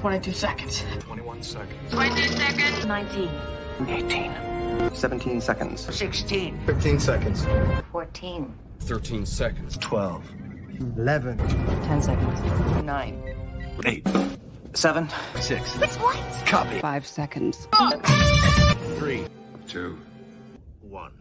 22 seconds. 21 seconds. 20 seconds. 19. 18. 17 seconds. 16. 15 seconds. 14. 13 seconds. 12. 11. 10 seconds. 9. 8. 7. 6. 6 what? Copy. 5 seconds. 3, 2, 1.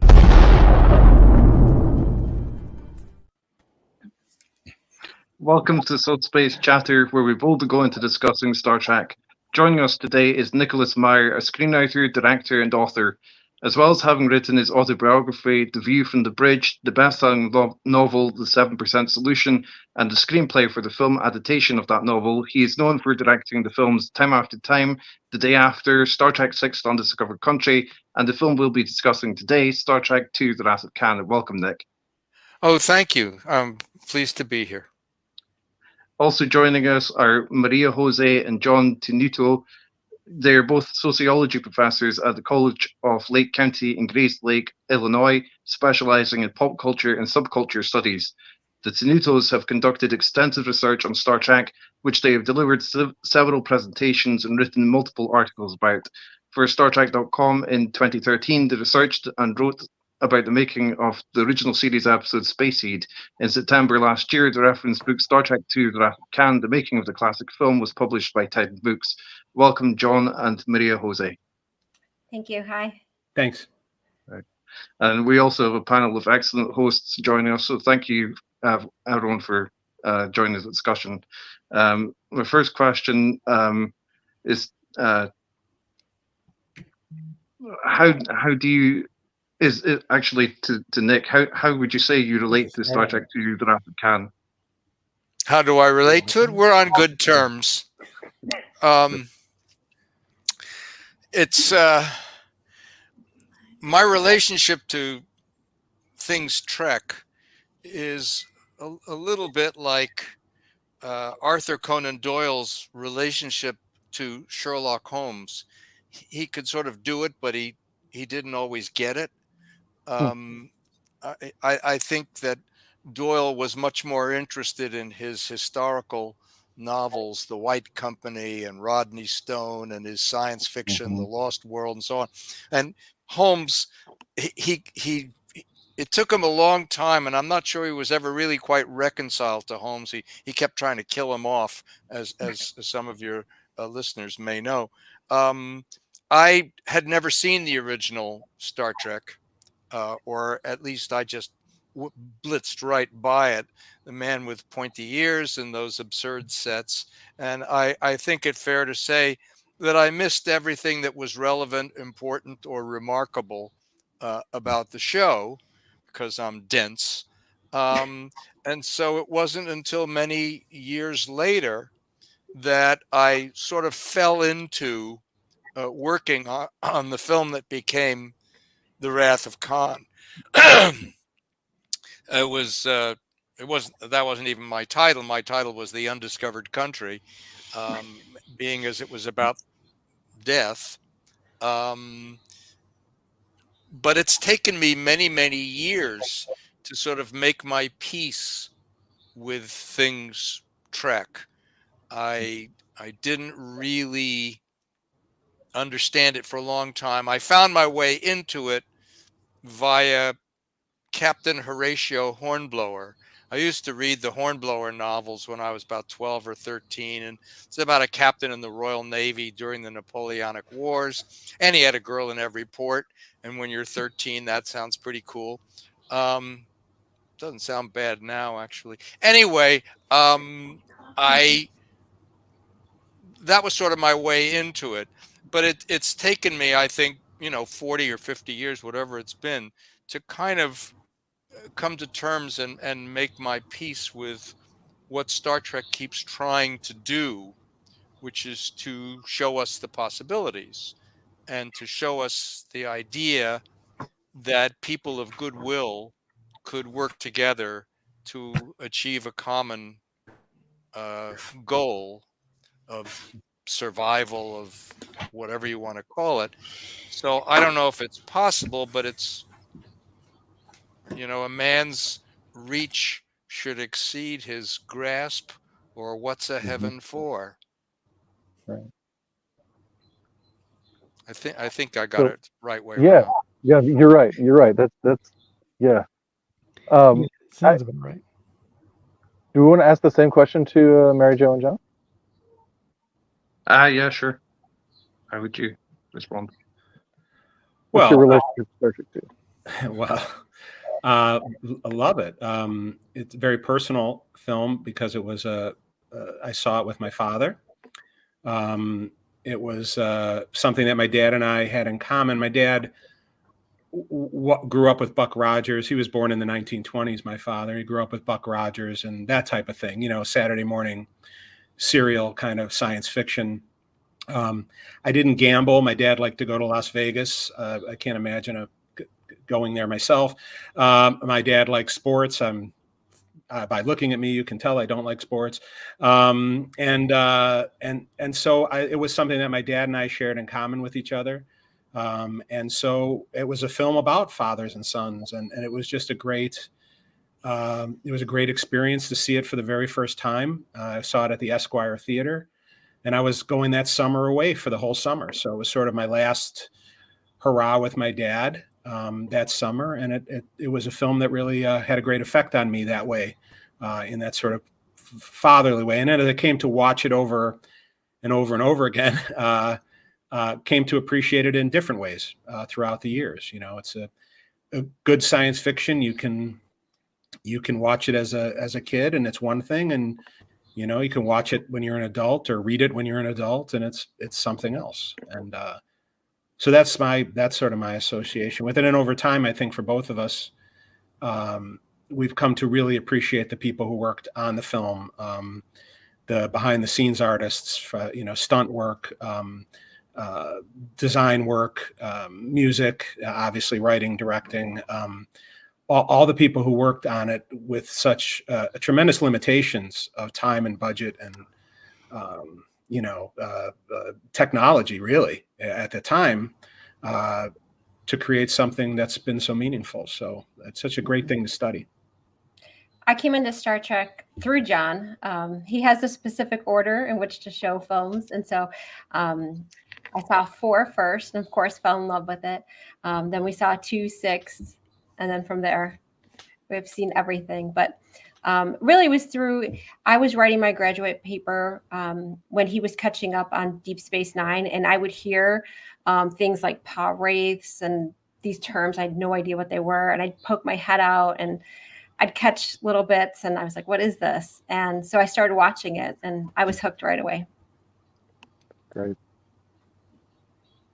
Welcome to Subspace Chatter, where we boldly go into discussing Star Trek. Joining us today is Nicholas Meyer, a screenwriter, director, and author. As well as having written his autobiography, The View from the Bridge, the best-selling novel, The 7% Solution, and the screenplay for the film adaptation of that novel, he is known for directing the films Time After Time, The Day After, Star Trek VI: Undiscovered Country, and the film we'll be discussing today, Star Trek II: The Wrath of Khan. Welcome, Nick. Oh, thank you. I'm pleased to be here. Also joining us are Maria Jose and John Tenuto. They're both sociology professors at the College of Lake County in Grays Lake, Illinois, specializing in pop culture and subculture studies. The Tenutos have conducted extensive research on Star Trek, which they have delivered several presentations and written multiple articles about. For StarTrek.com in 2013, they researched and wrote about the making of the original series episode Space Seed. In September last year, the reference book Star Trek II: The Wrath of Khan, the making of the classic film, was published by Titan Books. Welcome, John and Maria Jose. Thank you. Hi. Thanks. Right. And we also have a panel of excellent hosts joining us, so thank you, everyone, for joining the discussion. My first question is, how do you, is it actually to Nick, how would you say you relate to Star Trek II: The Wrath of Khan? How do I relate to it? We're on good terms. It's my relationship to things Trek is a little bit like Arthur Conan Doyle's relationship to Sherlock Holmes. He could sort of do it, but he didn't always get it. I think that Doyle was much more interested in his historical novels, The White Company and Rodney Stone, and his science fiction, The Lost World, and so on. And Holmes, it took him a long time, and I'm not sure he was ever really quite reconciled to Holmes. He kept trying to kill him off, as some of your listeners may know. I had never seen the original Star Trek, or at least I just blitzed right by it. The man with pointy ears and those absurd sets. And I think it fair to say that I missed everything that was relevant, important, or remarkable about the show, because I'm dense. And so it wasn't until many years later that I sort of fell into working on the film that became The Wrath of Khan. That wasn't even my title. My title was The Undiscovered Country, being as it was about death. But it's taken me many, many years to sort of make my peace with things Trek. I didn't really understand it for a long time. I found my way into it via Captain Horatio Hornblower. I used to read the Hornblower novels when I was about 12 or 13, and it's about a captain in the Royal Navy during the Napoleonic Wars, and he had a girl in every port. And when you're 13, that sounds pretty cool. Doesn't sound bad now, actually. Anyway, that was sort of my way into it. But it's taken me, I think, 40 or 50 years, whatever it's been, to kind of come to terms and make my peace with what Star Trek keeps trying to do, which is to show us the possibilities and to show us the idea that people of goodwill could work together to achieve a common goal of survival, of whatever you want to call it. So I don't know if it's possible, but it's, a man's reach should exceed his grasp, or what's a heaven for? I think I got it right way Yeah, around. yeah, you're right. You're right. That's yeah. Sounds about right. Do we want to ask the same question to Mary Jo and John? Yeah, sure. How would you respond? What's your relationship to Star Trek 2? Well, I love it. It's a very personal film because it was I saw it with my father. It was something that my dad and I had in common. My dad grew up with Buck Rogers. He was born in the 1920s, my father. He grew up with Buck Rogers and that type of thing, Saturday morning serial kind of science fiction. I didn't gamble. My dad liked to go to Las Vegas. I can't imagine going there myself. My dad likes sports. By looking at me, you can tell I don't like sports. And so it was something that my dad and I shared in common with each other. And so it was a film about fathers and sons, and it was just a great experience to see it for the very first time. I saw it at the Esquire Theater, and I was going that summer away for the whole summer. So it was sort of my last hurrah with my dad that summer, and it was a film that really had a great effect on me that way, in that sort of fatherly way. And then as I came to watch it over and over and over again, came to appreciate it in different ways throughout the years. It's a good science fiction. You can watch it as a kid, and it's one thing, and you can watch it when you're an adult or read it when you're an adult, and it's something else. And so that's sort of my association with it. And over time, I think for both of us, we've come to really appreciate the people who worked on the film, the behind the scenes artists, stunt work, design work, music, obviously writing, directing, all the people who worked on it with such tremendous limitations of time and budget and technology, really, at the time, to create something that's been so meaningful. So it's such a great thing to study. I came into Star Trek through John. He has a specific order in which to show films. And so I saw 4 first, and of course fell in love with it. Then we saw 2, 6, and then from there, we've seen everything. But really it was I was writing my graduate paper when he was catching up on Deep Space Nine, and I would hear things like paw wraiths and these terms. I had no idea what they were. And I'd poke my head out and I'd catch little bits, and I was like, what is this? And so I started watching it, and I was hooked right away. Great.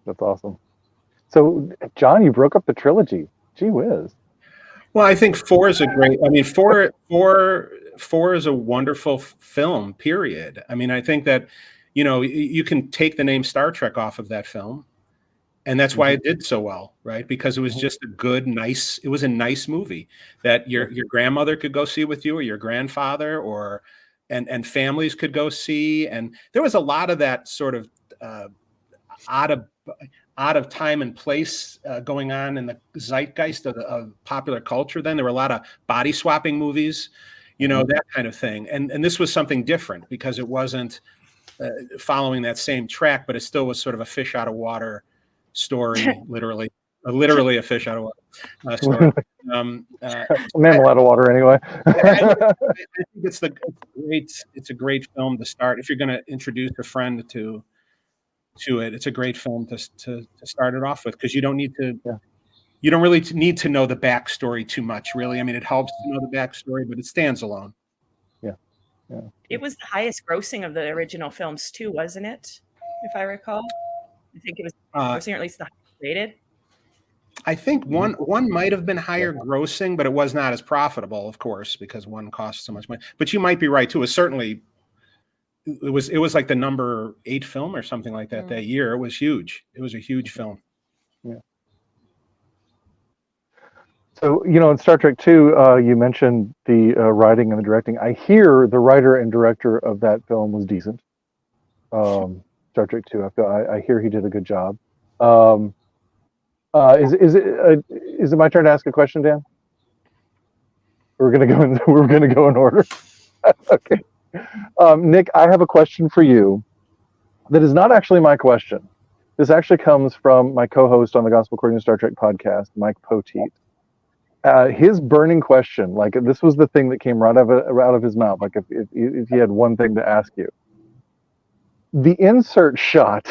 That's awesome. So, John, you broke up the trilogy. Gee whiz. Well, I think 4 is a great. I mean, 4 is a wonderful film. Period. I mean, I think that you can take the name Star Trek off of that film, and that's why it did so well, right? Because it was just a good, nice. It was a nice movie that your grandmother could go see with you, or your grandfather, and families could go see. And there was a lot of that sort of out of time and place going on in the zeitgeist of popular culture. Then there were a lot of body swapping movies, that kind of thing. And this was something different because it wasn't following that same track, but it still was sort of a fish out of water story, literally a fish out of water story. A mammal out of water, anyway. I think it's a great film to start if you're going to introduce a friend to it. It's a great film to start it off with, because you don't really need to know the backstory too much, really. I mean, it helps to know the backstory, but it stands alone. Yeah. It was the highest grossing of the original films too, wasn't it? If I recall, I think it was grossing, or at least the highest rated. I think one might have been higher grossing, but it was not as profitable, of course, because one cost so much money. But you might be right too. It was like the number 8 film or something like that that year. It was huge. It was a huge film. Yeah. So, in Star Trek 2, you mentioned the writing and the directing. I hear the writer and director of that film was decent. Star Trek 2, I hear he did a good job. Is it my turn to ask a question, Dan? We're gonna go in order. Okay. Nick, I have a question for you. that is not actually my question. This actually comes from my co-host on the Gospel According to Star Trek podcast, Mike Poteet. His burning question, like this was the thing that came right out of his mouth, like if he had one thing to ask you. The insert shot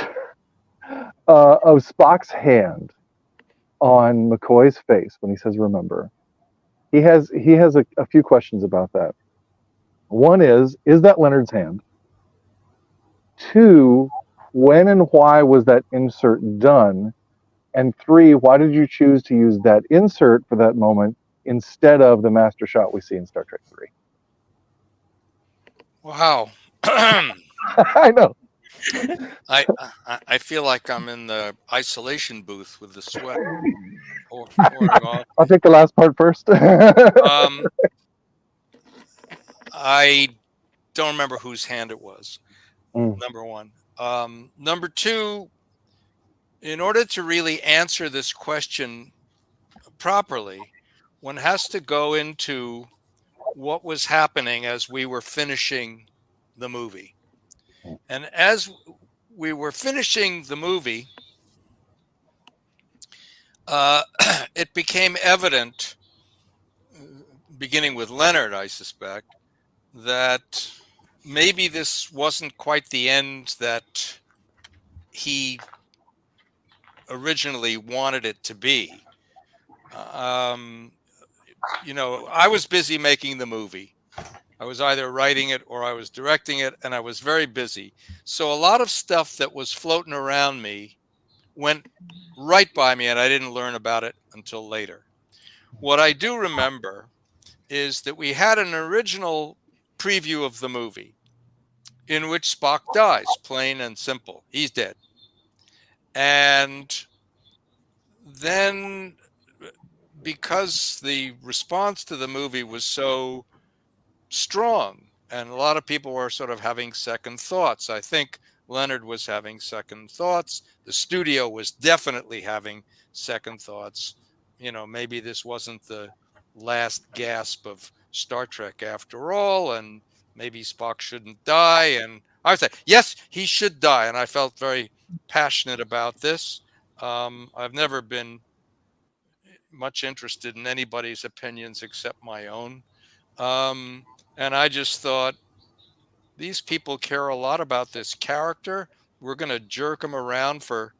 of Spock's hand on McCoy's face when he says "remember," he has a few questions about that. One is that Leonard's hand? Two, when and why was that insert done? And three, why did you choose to use that insert for that moment instead of the master shot we see in Star Trek 3? Wow. I know. I feel like I'm in the isolation booth with the sweat pouring off. I'll take the last part first. I don't remember whose hand it was. Number one. Number two, in order to really answer this question properly, one has to go into what was happening as we were finishing the movie. And as we were finishing the movie, it became evident, beginning with Leonard, I suspect, that maybe this wasn't quite the end that he originally wanted it to be. You know, I was busy making the movie. I was either writing it or I was directing it, and I was very busy. So a lot of stuff that was floating around me went right by me, and I didn't learn about it until later. What I do remember is that we had an original preview of the movie in which Spock dies, plain and simple. He's dead. And then, because the response to the movie was so strong, and a lot of people were sort of having second thoughts. I think Leonard was having second thoughts. The studio was definitely having second thoughts. You know, maybe this wasn't the last gasp of Star Trek after all, and maybe Spock shouldn't die. And I said, yes, he should die. And I felt very passionate about this. I've never been much interested in anybody's opinions except my own. And I just thought, these people care a lot about this character. We're going to jerk them around for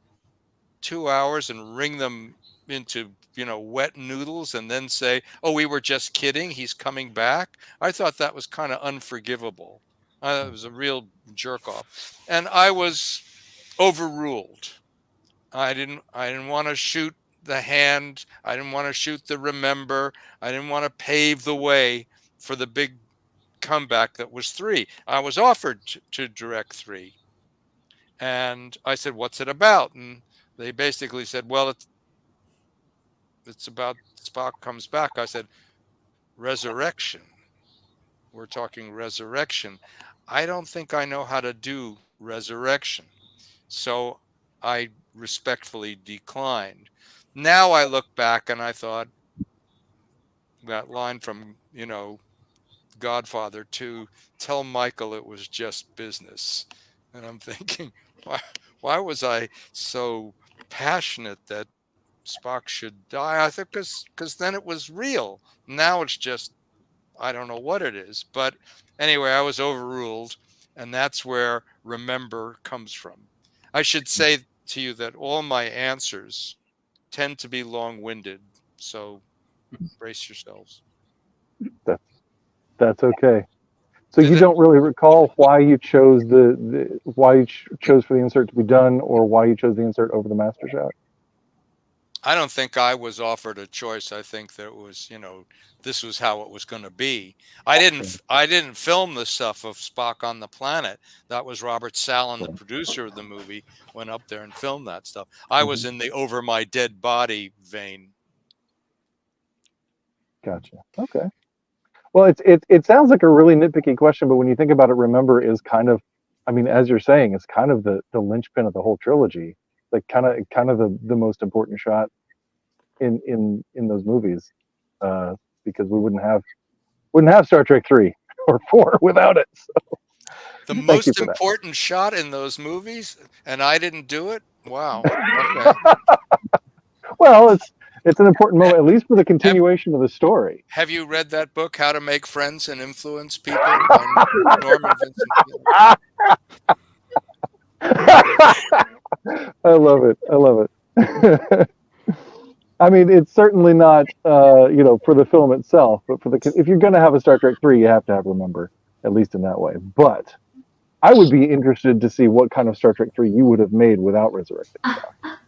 2 hours and wring them into, you know, wet noodles and then say, oh, we were just kidding, he's coming back. I thought that was kind of unforgivable. It was a real jerk off. And I was overruled. I didn't want to shoot the hand. I didn't want to shoot the remember. I didn't want to pave the way for the big comeback that was 3. I was offered to direct 3, and I said, what's it about? And they basically said, well, it's about Spock comes back. I said, resurrection. We're talking resurrection. I don't think I know how to do resurrection, so I respectfully declined. Now I look back and I thought, that line from, you know, Godfather 2, tell Michael it was just business. And I'm thinking, why was I so passionate that Spock should die? I think because then it was real. Now it's just, I don't know what it is. But anyway, I was overruled, and that's where remember comes from. I should say to you that all my answers tend to be long-winded, so brace yourselves. That's okay. So you don't really recall why you chose why you chose for the insert to be done, or why you chose the insert over the master shot? I don't think I was offered a choice. I think that it was, you know, this was how it was going to be. I didn't film the stuff of Spock on the planet. That was Robert Sallin, the producer of the movie, went up there and filmed that stuff. I was in the over my dead body vein. Gotcha. Okay. Well, it sounds like a really nitpicky question, but when you think about it, remember is kind of, I mean, as you're saying, it's kind of the linchpin of the whole trilogy. Like kind of the most important shot in those movies, because we wouldn't have Star Trek 3 or 4 without it. So. The Thank you most for that. important shot in those movies, and I didn't do it? Wow. Okay. Well, it's an important moment, at least for the continuation of the story. Have you read that book, How to Make Friends and Influence People, by Norman Vincent Peale? I love it. I love it. I mean, it's certainly not, for the film itself, but if you're going to have a Star Trek 3, you have to have Remember, at least in that way. But I would be interested to see what kind of Star Trek 3 you would have made without Resurrected Spock.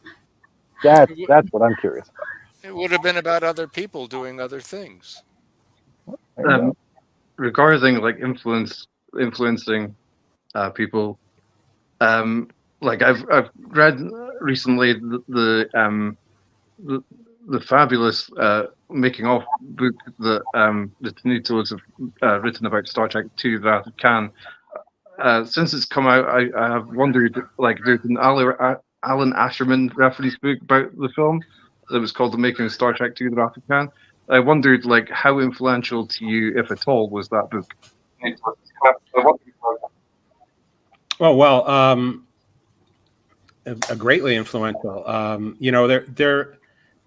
That's what I'm curious about. It would have been about other people doing other things. Regarding like influencing people, like I've read recently the fabulous making of book that the Tanutos have written about Star Trek II, Wrath of Khan. Since it's come out, I have wondered, like, there's an Alan Asherman reference book about the film that was called The Making of Star Trek II, The Wrath of Khan. I wondered, like, how influential to you, if at all, was that book? Greatly influential.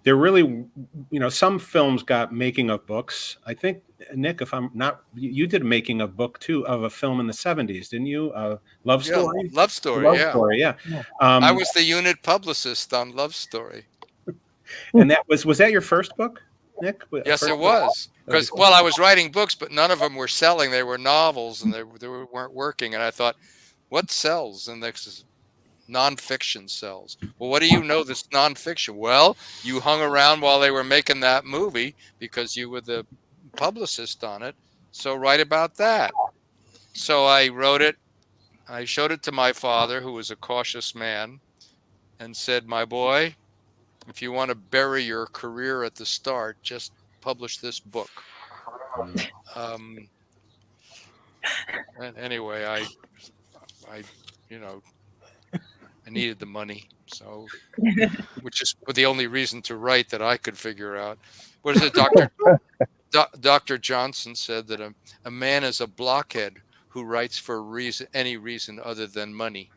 They're really, some films got making of books. I think, Nick, if I'm not, you did a making of book too of a film in the 70s, didn't you? Love Story? Yeah, Love Story, Love yeah. Story, yeah. I was the unit publicist on Love Story. And was that your first book, Nick? Yes, it was. Because, I was writing books, but none of them were selling. They were novels, and they weren't working. And I thought, what sells? And next is nonfiction sells. Well, what do you know that's nonfiction? Well, you hung around while they were making that movie because you were the publicist on it. So write about that. So I wrote it. I showed it to my father, who was a cautious man, and said, my boy, if you want to bury your career at the start, just publish this book. And anyway, I needed the money, so which is the only reason to write that I could figure out. What is it, Dr. Johnson said that a man is a blockhead who writes for any reason other than money.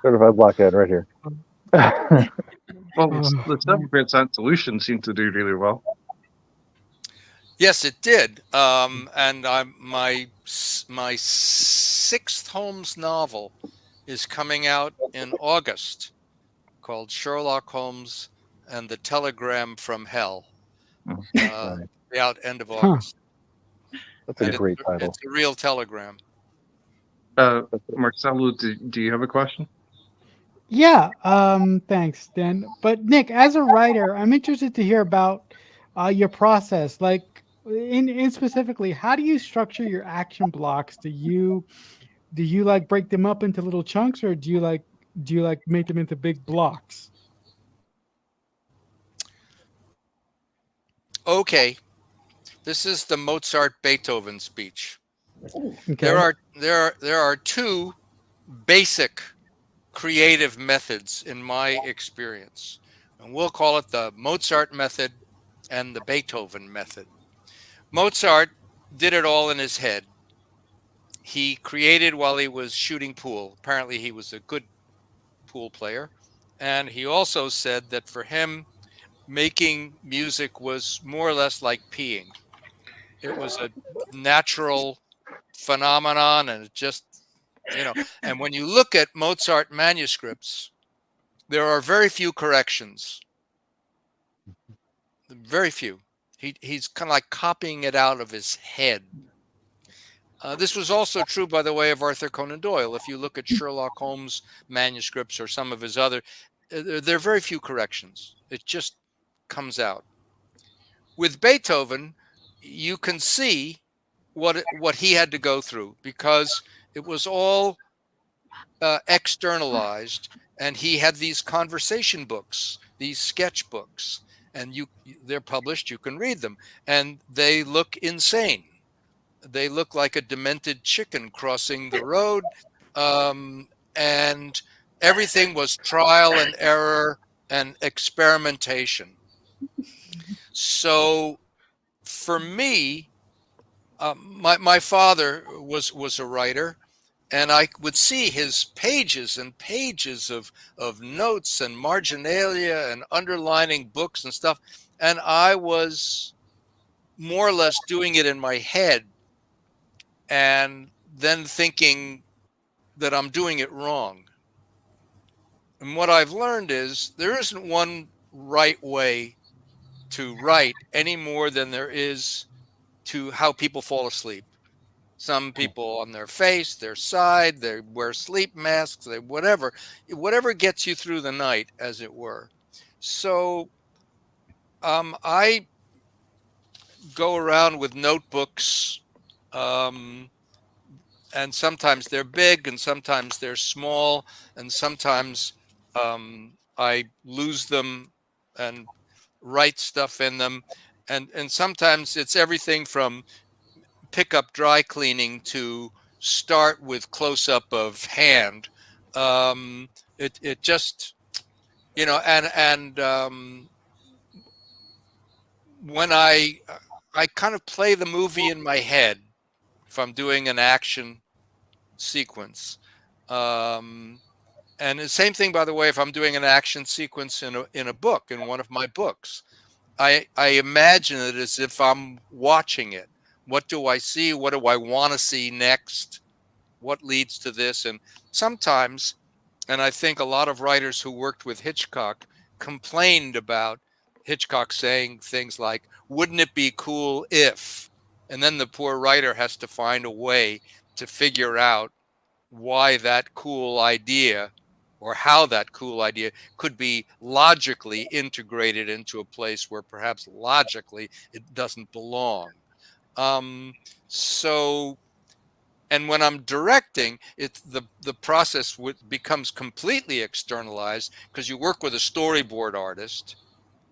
Certified blockhead right here. Well, the 7% solution seemed to do really well. Yes, it did. And my sixth Holmes novel is coming out in August, called Sherlock Holmes and the Telegram from Hell. Out end of August. That's a great title. It's a real telegram. Marcelo, do you have a question? Yeah, thanks, Dan. But Nick, as a writer, I'm interested to hear about your process. Like, in specifically, how do you structure your action blocks? Do you like break them up into little chunks, or do you like make them into big blocks? Okay, this is the Mozart Beethoven speech. Okay. There are two basic creative methods in my experience, and we'll call it the Mozart method and the Beethoven method. Mozart did it all in his head. He created while he was shooting pool. Apparently he was a good pool player, and he also said that for him, making music was more or less like peeing. It was a natural phenomenon, and it just, and when you look at Mozart manuscripts, there are very few corrections. Very few. He's kind of like copying it out of his head. This was also true, by the way, of Arthur Conan Doyle. If you look at Sherlock Holmes manuscripts or some of his other, there are very few corrections. It just comes out. With Beethoven, you can see what he had to go through, because it was all externalized, and he had these conversation books, these sketch books, and they're published. You can read them, and they look insane. They look like a demented chicken crossing the road, and everything was trial and error and experimentation. So for me, My father was a writer, and I would see his pages and pages of notes and marginalia and underlining books and stuff, and I was more or less doing it in my head, and then thinking that I'm doing it wrong. And what I've learned is there isn't one right way to write any more than there is to how people fall asleep. Some people on their face, their side, they wear sleep masks, they whatever gets you through the night, as it were. So I go around with notebooks, and sometimes they're big, and sometimes they're small, and sometimes I lose them and write stuff in them, and sometimes it's everything from pick up dry cleaning to start with close up of hand. It just, and when I kind of play the movie in my head if I'm doing an action sequence. And the same thing, by the way, if I'm doing an action sequence in a book, in one of my books, I imagine it as if I'm watching it. What do I see? What do I want to see next? What leads to this? And sometimes, and I think a lot of writers who worked with Hitchcock complained about Hitchcock saying things like, wouldn't it be cool if? And then the poor writer has to find a way to figure out why that cool idea or how that cool idea could be logically integrated into a place where perhaps logically it doesn't belong. So, and when I'm directing, it's the process becomes completely externalized because you work with a storyboard artist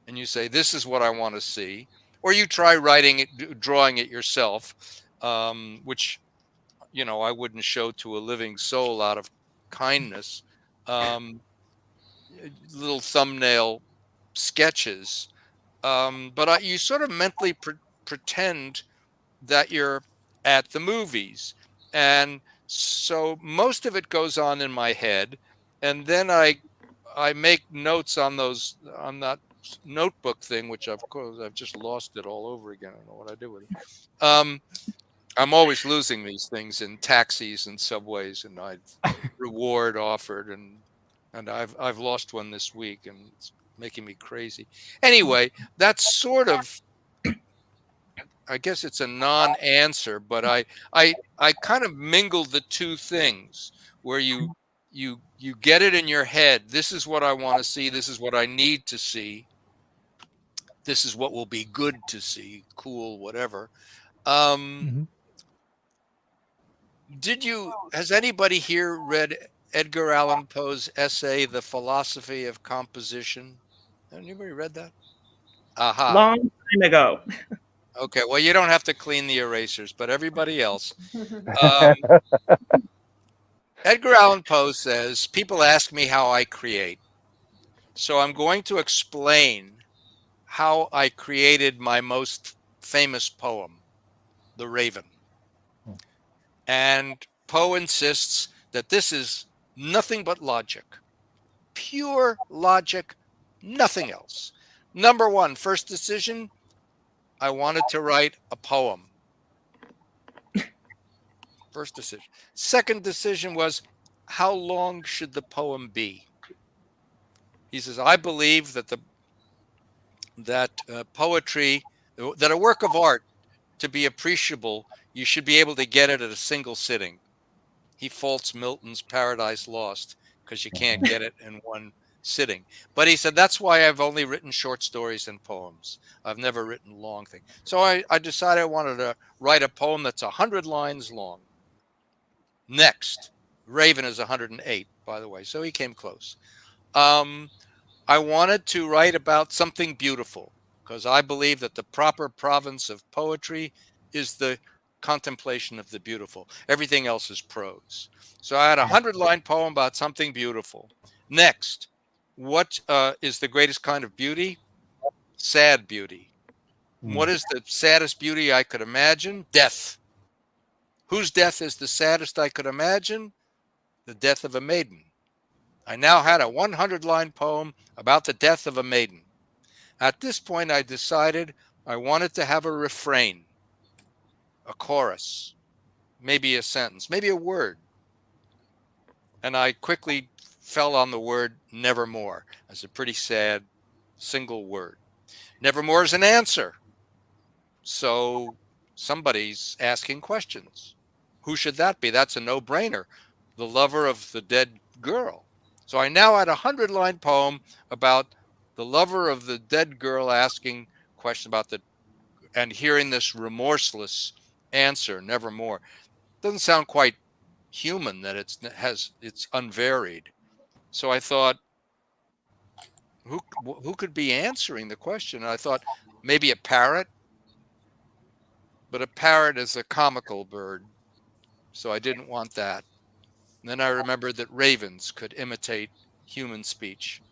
and you say, this is what I want to see, or you try writing it, drawing it yourself, which I wouldn't show to a living soul out of kindness. Little thumbnail sketches, but you sort of mentally pretend that you're at the movies, and so most of it goes on in my head, and then I make notes on that notebook thing, which of course I've just lost it all over again. I don't know what I do with it. I'm always losing these things in taxis and subways, and reward offered, and I've lost one this week, and it's making me crazy. Anyway, that's sort of, I guess it's a non-answer, but I kind of mingle the two things where you get it in your head. This is what I want to see. This is what I need to see. This is what will be good to see, cool, whatever. Has anybody here read Edgar Allan Poe's essay, The Philosophy of Composition? Anybody read that? Aha. Long time ago. Okay, well, you don't have to clean the erasers, but everybody else. Edgar Allan Poe says, people ask me how I create. So I'm going to explain how I created my most famous poem, The Raven. And Poe insists that this is nothing but logic, pure logic, nothing else. Number one, first decision, I wanted to write a poem. First decision. Second decision was, how long should the poem be? He says, I believe that poetry, that a work of art, to be appreciable, you should be able to get it at a single sitting. He faults Milton's Paradise Lost because you can't get it in one sitting. But he said, that's why I've only written short stories and poems. I've never written long things. So I decided I wanted to write a poem that's 100 lines long. Next, Raven is 108, by the way, so he came close. I wanted to write about something beautiful because I believe that the proper province of poetry is the contemplation of the beautiful. Everything else is prose. So I had a 100-line poem about something beautiful. Next, what is the greatest kind of beauty? Sad beauty. What is the saddest beauty I could imagine? Death. Whose death is the saddest I could imagine? The death of a maiden. I now had a 100-line poem about the death of a maiden. At this point, I decided I wanted to have a refrain, a chorus, maybe a sentence, maybe a word. And I quickly fell on the word nevermore as a pretty sad single word. Nevermore is an answer. So somebody's asking questions. Who should that be? That's a no-brainer. The lover of the dead girl. So I now had a 100-line poem about the lover of the dead girl asking questions about and hearing this remorseless answer, nevermore. Doesn't sound quite human that it's unvaried. So I thought, who could be answering the question? And I thought maybe a parrot, but a parrot is a comical bird, so I didn't want that. And then I remembered that ravens could imitate human speech.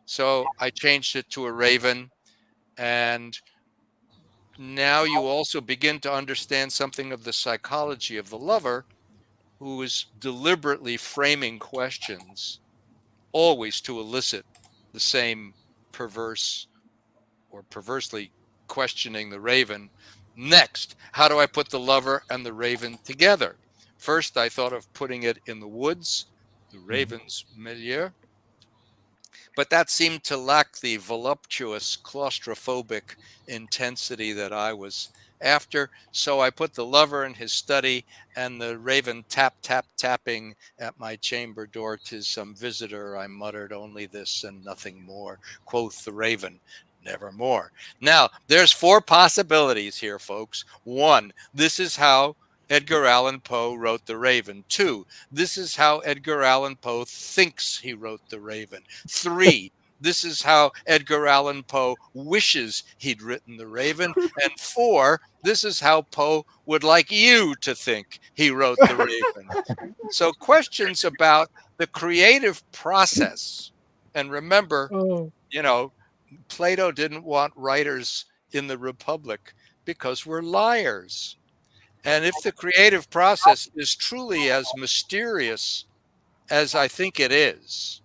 So I changed it to a raven, and now you also begin to understand something of the psychology of the lover, who is deliberately framing questions, always to elicit the same perverse or perversely questioning the raven. Next, how do I put the lover and the raven together? First, I thought of putting it in the woods, the raven's milieu, but that seemed to lack the voluptuous, claustrophobic intensity that I was after. So I put the lover in his study and the raven tapping at my chamber door. "'Tis some visitor," I muttered, "only this and nothing more," quoth the raven. Nevermore. Now, there's 4 possibilities here, folks. 1, this is how Edgar Allan Poe wrote The Raven. 2, this is how Edgar Allan Poe thinks he wrote The Raven. 3, this is how Edgar Allan Poe wishes he'd written The Raven. And 4, this is how Poe would like you to think he wrote The Raven. So questions about the creative process. And remember, Plato didn't want writers in the Republic because we're liars. And if the creative process is truly as mysterious as I think it is,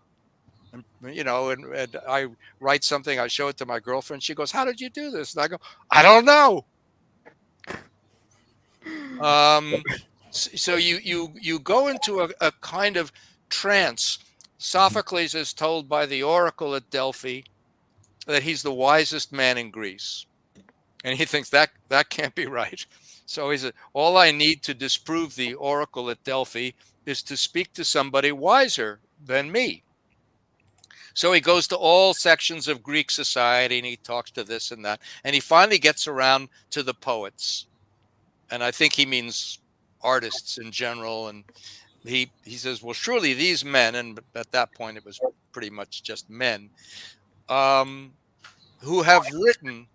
and I write something, I show it to my girlfriend, she goes, "How did you do this?" And I go, "I don't know." So you go into a kind of trance. Sophocles is told by the oracle at Delphi that he's the wisest man in Greece. And he thinks that can't be right. So he said, all I need to disprove the oracle at Delphi is to speak to somebody wiser than me. So he goes to all sections of Greek society and he talks to this and that. And he finally gets around to the poets. And I think he means artists in general. And he says, well, surely these men, and at that point it was pretty much just men, who have written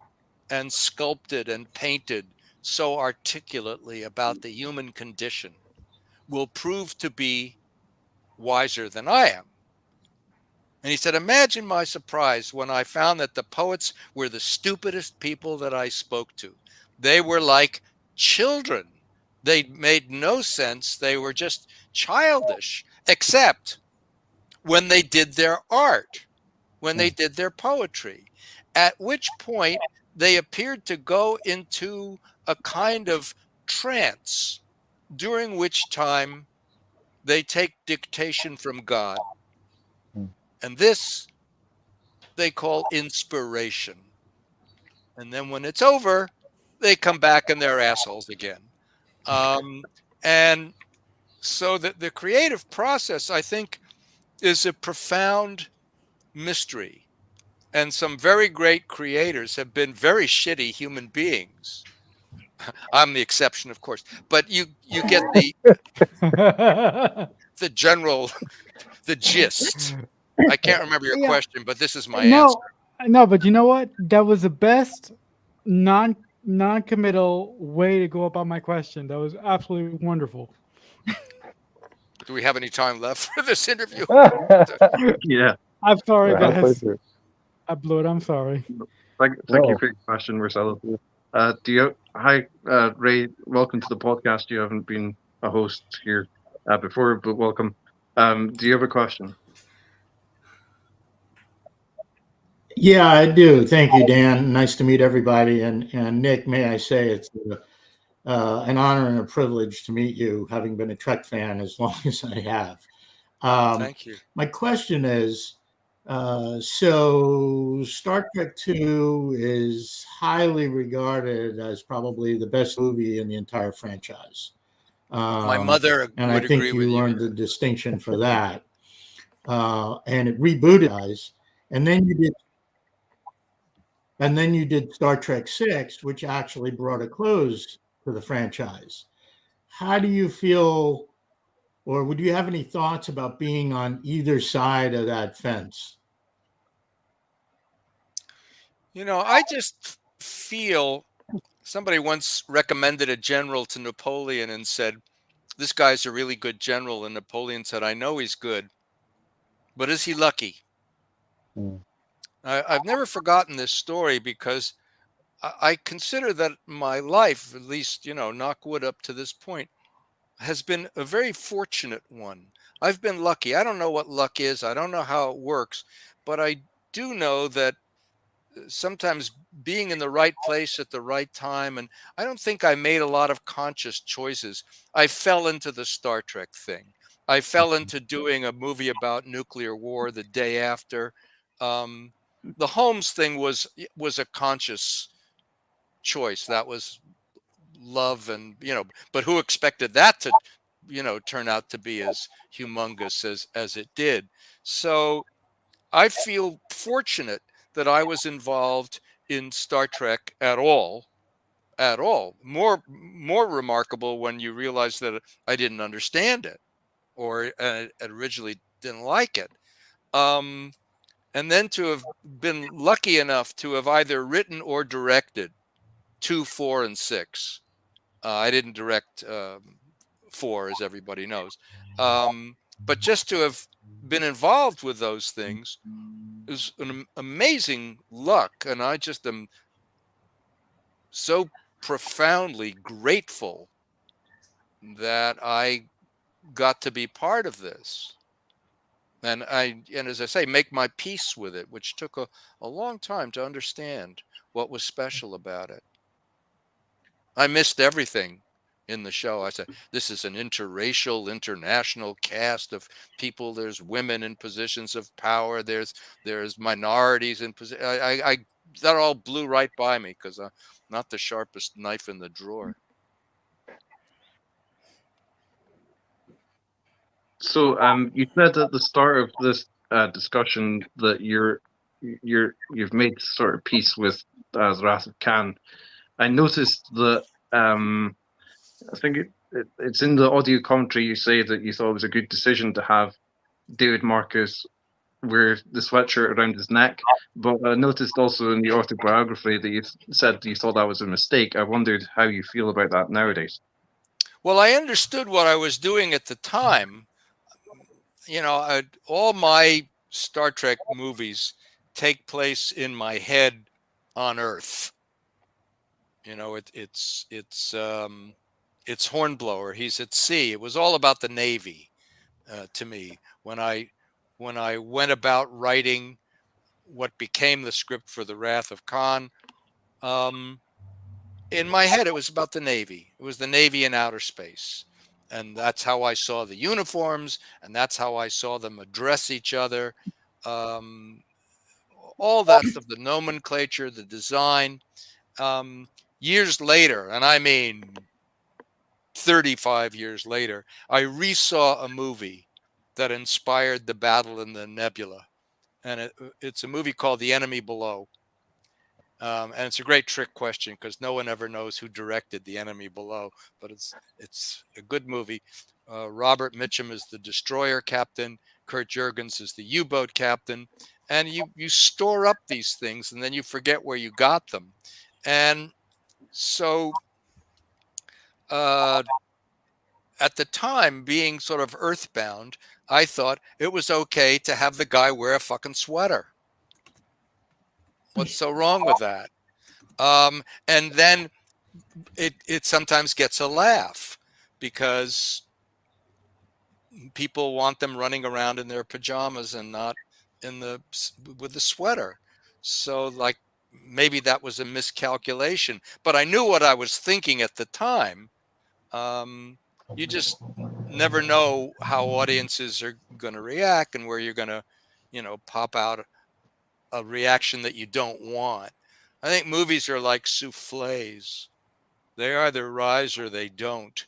and sculpted and painted so articulately about the human condition, will prove to be wiser than I am. And he said, imagine my surprise when I found that the poets were the stupidest people that I spoke to. They were like children. They made no sense. They were just childish, except when they did their art, when they did their poetry, at which point they appeared to go into a kind of trance, during which time they take dictation from God. And this they call inspiration. And then when it's over, they come back and they're assholes again. And so the creative process, I think, is a profound mystery. And some very great creators have been very shitty human beings. I'm the exception, of course. But you get the general, the gist. I can't remember your question, but this is my answer. No, but you know what? That was the best non-committal way to go about my question. That was absolutely wonderful. Do we have any time left for this interview? Yeah. I'm sorry, guys. I blew it. I'm sorry. Thank you for your question, Marcelo. Hi, Ray. Welcome to the podcast. You haven't been a host here before, but welcome. Do you have a question? Yeah, I do. Thank you, Dan. Nice to meet everybody. And Nick, may I say it's an honor and a privilege to meet you, having been a Trek fan as long as I have. Thank you. My question is, so Star Trek II is highly regarded as probably the best movie in the entire franchise. My mother And would I agree think with you you. earned the distinction for that. And it rebooted guys. And then you did Star Trek VI, which actually brought a close to the franchise. How do you feel, or would you have any thoughts about being on either side of that fence? I just feel somebody once recommended a general to Napoleon and said, "This guy's a really good general." And Napoleon said, "I know he's good, but is he lucky?" Mm. I've never forgotten this story because I consider that my life, at least, knock wood up to this point, has been a very fortunate one. I've been lucky. I don't know what luck is. I don't know how it works, but I do know that sometimes being in the right place at the right time, and I don't think I made a lot of conscious choices. I fell into the Star Trek thing. I fell into doing a movie about nuclear war the day after. Um, the Holmes thing was a conscious choice. That was love, and but who expected that to turn out to be as humongous as it did? So I feel fortunate that I was involved in Star Trek at all. At all. More remarkable when you realize that I didn't understand it, or originally didn't like it. And then to have been lucky enough to have either written or directed 2, 4, and 6. I didn't direct 4, as everybody knows. But just to have been involved with those things is an amazing luck. And I just am so profoundly grateful that I got to be part of this. And as I say, make my peace with it, which took a long time to understand what was special about it. I missed everything in the show. I said, this is an interracial, international cast of people. There's women in positions of power. There's minorities in position. That all blew right by me because I'm not the sharpest knife in the drawer. So, you said at the start of this discussion that you've made sort of peace with the Wrath of Khan. I noticed that I think it's in the audio commentary. You say that you thought it was a good decision to have David Marcus wear the sweatshirt around his neck, but I noticed also in the autobiography that you said you thought that was a mistake. I wondered how you feel about that nowadays. Well, I understood what I was doing at the time. All my Star Trek movies take place in my head on Earth. It's Hornblower. He's at sea. It was all about the Navy to me when I went about writing what became the script for The Wrath of Khan. In my head, it was about the Navy. It was the Navy in outer space. And that's how I saw the uniforms, and that's how I saw them address each other. Um, all that stuff, the nomenclature, the design. Years later, and I mean 35 years later, I resaw a movie that inspired the battle in the nebula. And it's a movie called The Enemy Below. And it's a great trick question because no one ever knows who directed The Enemy Below, but it's a good movie. Robert Mitchum is the destroyer captain. Kurt Jurgens is the U-boat captain. And you store up these things and then you forget where you got them. And so at the time, being sort of earthbound, I thought it was okay to have the guy wear a fucking sweater. What's so wrong with that? And then it sometimes gets a laugh because people want them running around in their pajamas and not with the sweater. So like maybe that was a miscalculation, but I knew what I was thinking at the time. You just never know how audiences are going to react and where you're going to, pop out a reaction that you don't want. I think movies are like souffles. They either rise or they don't.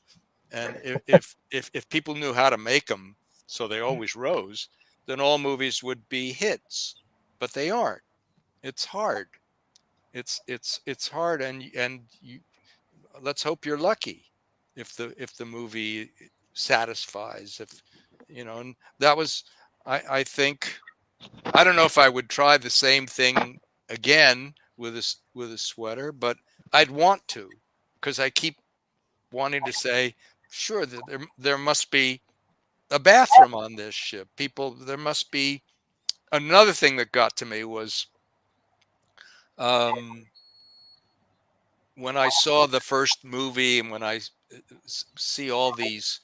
And if people knew how to make them so they always rose, then all movies would be hits. But they aren't. It's hard. It's hard, and let's hope you're lucky if the movie satisfies. And that was, I think, I don't know if I would try the same thing again with a sweater, but I'd want to, because I keep wanting to say, sure, there must be a bathroom on this ship. There must be. Another thing that got to me was when I saw the first movie and when I see all these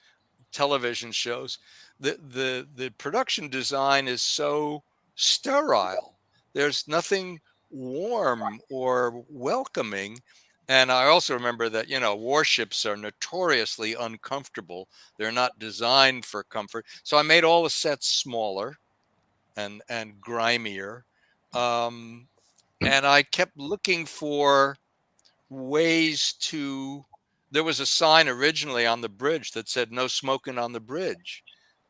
television shows, the production design is so sterile. There's nothing warm or welcoming. And I also remember that, warships are notoriously uncomfortable. They're not designed for comfort. So I made all the sets smaller and grimier. And I kept looking for ways to. There was a sign originally on the bridge that said no smoking on the bridge.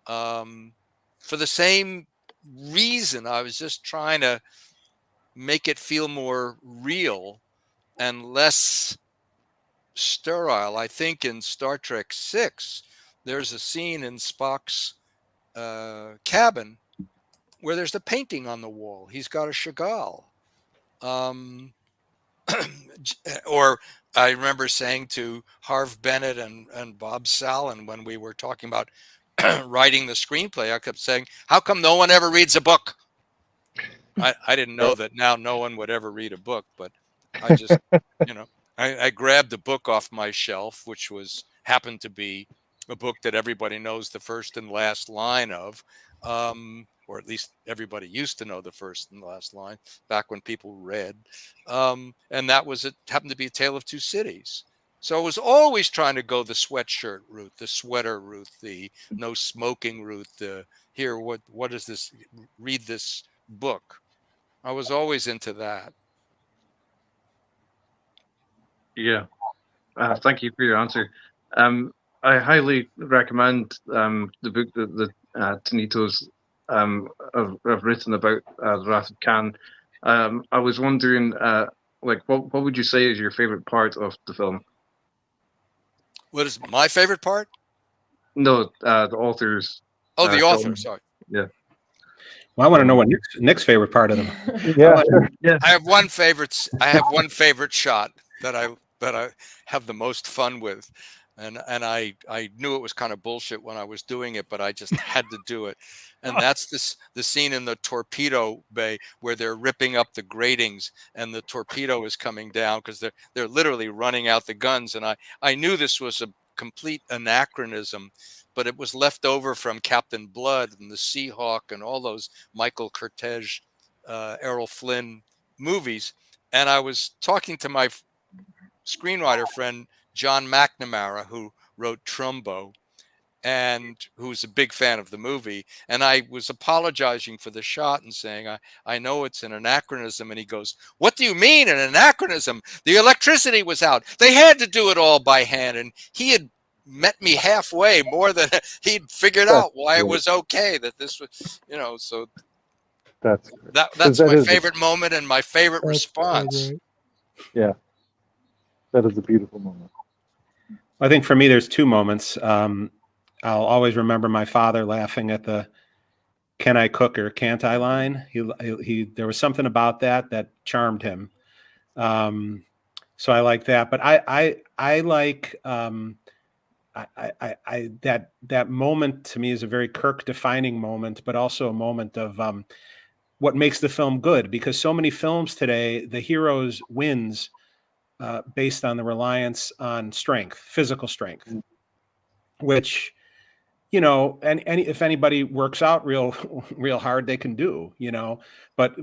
For the same reason, I was just trying to make it feel more real and less sterile. I think in Star Trek 6, there's a scene in Spock's cabin where there's a painting on the wall. He's got a Chagall. Or I remember saying to Harv Bennett and Bob Sallin when we were talking about writing the screenplay, I kept saying, how come no one ever reads a book? I didn't know that now no one would ever read a book, but I just, I grabbed the book off my shelf, which happened to be a book that everybody knows the first and last line of, or at least everybody used to know the first and last line back when people read. And that happened to be A Tale of Two Cities. So I was always trying to go the sweatshirt route, the sweater route, the no smoking route, here, what is this? Read this book. I was always into that. Yeah. Thank you for your answer. I highly recommend the book that Tonitos have written about the Wrath of Khan. I was wondering, what would you say is your favorite part of the film? What is my favorite part? No, the author's. Oh, the author. Sorry. Yeah. Well, I want to know what Nick's favorite part of them. Yeah. I have one favorite shot that I have the most fun with, and I knew it was kind of bullshit when I was doing it, but I just had to do it. And that's the scene in the torpedo bay where they're ripping up the gratings and the torpedo is coming down because they're literally running out the guns. And I knew this was a complete anachronism, but it was left over from Captain Blood and the Seahawk and all those Michael Curtiz, Errol Flynn movies. And I was talking to my screenwriter friend, John McNamara, who wrote Trumbo and who's a big fan of the movie. And I was apologizing for the shot and saying, I know it's an anachronism. And he goes, what do you mean an anachronism? The electricity was out. They had to do it all by hand. And he had met me halfway more than he'd figured out why it was okay that this was, so that's my favorite moment and my favorite response. Yeah, that is a beautiful moment. I think for me, there's two moments. I'll always remember my father laughing at the "Can I cook or can't I" line. He there was something about that charmed him. So I like that, but I like that moment to me is a very Kirk defining moment, but also a moment of what makes the film good, because so many films today, the hero's wins based on the reliance on strength, physical strength, which, you know, and if anybody works out real hard, they can do, you know, but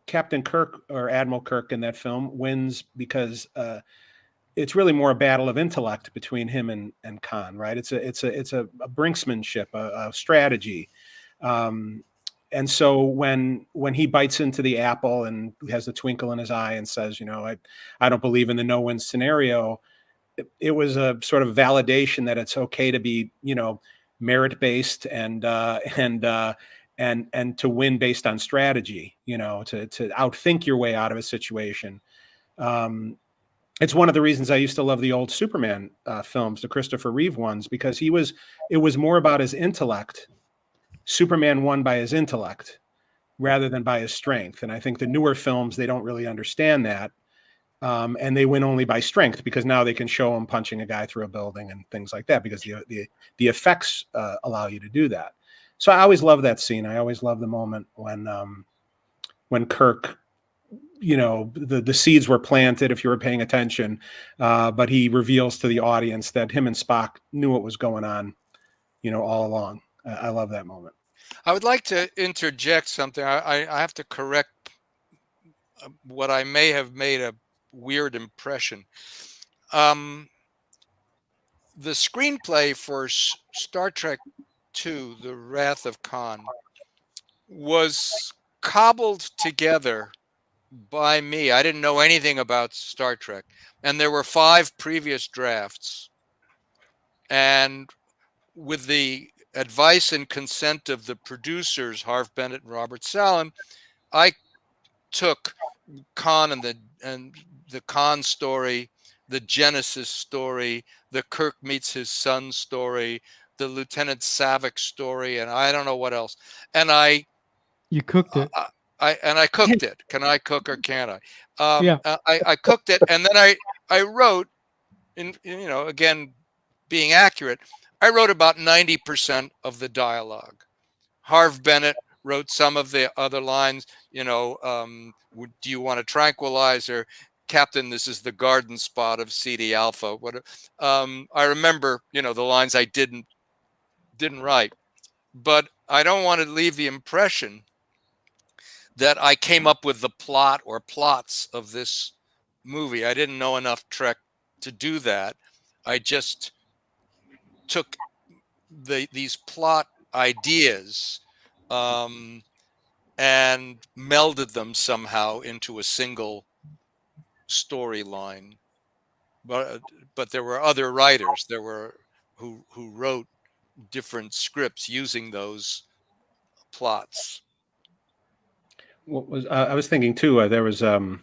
Captain Kirk or Admiral Kirk in that film wins because it's really more a battle of intellect between him and Khan, right? It's a brinksmanship, a strategy. And so when he bites into the apple and has the twinkle in his eye and says, you know, I don't believe in the no-win scenario, it was a sort of validation that it's okay to be, you know, merit-based and to win based on strategy, you know, to outthink your way out of a situation. It's one of the reasons I used to love the old Superman films, the Christopher Reeve ones, because it was more about his intellect. Superman won by his intellect rather than by his strength. And I think the newer films, they don't really understand that. And they win only by strength because now they can show him punching a guy through a building and things like that because the effects allow you to do that. So I always love that scene. I always love the moment when Kirk, you know, the seeds were planted, if you were paying attention, but he reveals to the audience that him and Spock knew what was going on, you know, all along. I love that moment. I would like to interject something. I have to correct what I may have made a weird impression. The screenplay for Star Trek II, The Wrath of Khan, was cobbled together by me. I didn't know anything about Star Trek. And there were 5 previous drafts. And with the advice and consent of the producers, Harv Bennett and Robert Sallin, I took Khan and the Khan story, the Genesis story, the Kirk meets his son story, the Lieutenant Savick story, and I don't know what else. And you cooked it. I cooked it. Can I cook or can't I? Yeah. I cooked it, and then I wrote, you know, again, being accurate, I wrote about 90% of the dialogue. Harv Bennett wrote some of the other lines, you know, do you want a tranquilizer? Captain, this is the garden spot of CD Alpha. I remember, you know, the lines I didn't write, but I don't want to leave the impression that I came up with the plot or plots of this movie. I didn't know enough Trek to do that. I just took these plot ideas and melded them somehow into a single storyline. But there were other writers who wrote different scripts using those plots. What was I was thinking too? There was in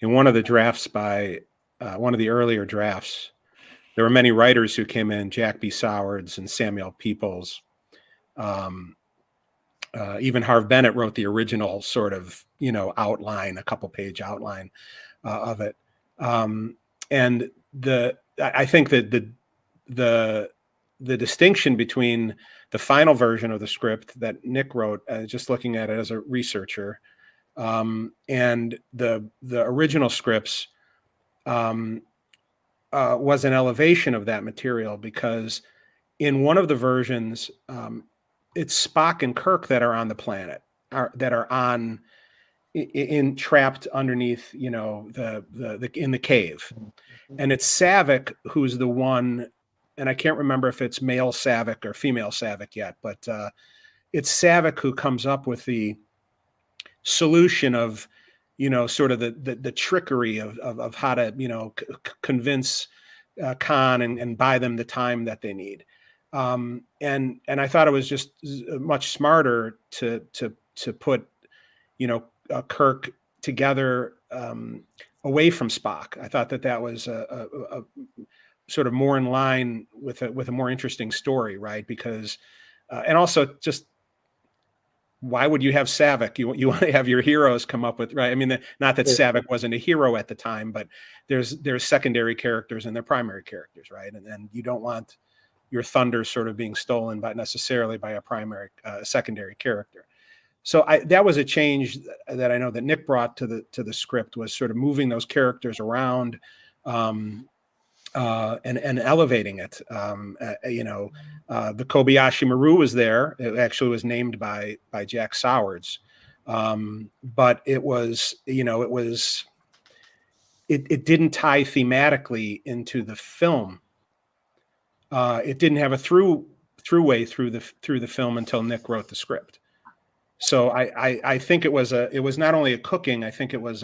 one of the drafts by one of the earlier drafts, there were many writers who came in: Jack B. Sowards and Samuel Peoples. Even Harv Bennett wrote the original sort of, you know, outline, a couple-page outline of it. And I think that the distinction between the final version of the script that Nick wrote, just looking at it as a researcher, and the original scripts was an elevation of that material, because in one of the versions, it's Spock and Kirk that are on the planet, that are trapped underneath, you know, the in the cave, and it's Savick who's the one, and I can't remember if it's male Savick or female Savick yet, but it's Savick who comes up with the solution of, you know, sort of the trickery of how to, you know, convince Khan and buy them the time that they need. And I thought it was just much smarter to put, you know, Kirk together away from Spock. I thought that was a sort of more in line with a more interesting story, right? Because and also, just why would you have Savick? You want to have your heroes come up with, right? I mean, not that Savick wasn't a hero at the time, but there's secondary characters and they're primary characters, right? And you don't want your thunder sort of being stolen necessarily by a primary secondary character. So that was a change that I know that Nick brought to the script, was sort of moving those characters around, and elevating it. The Kobayashi Maru was there. It actually was named by Jack Sowards, but it was, it didn't tie thematically into the film. It didn't have a throughway through the film until Nick wrote the script. So I think it was not only a cooking. I think it was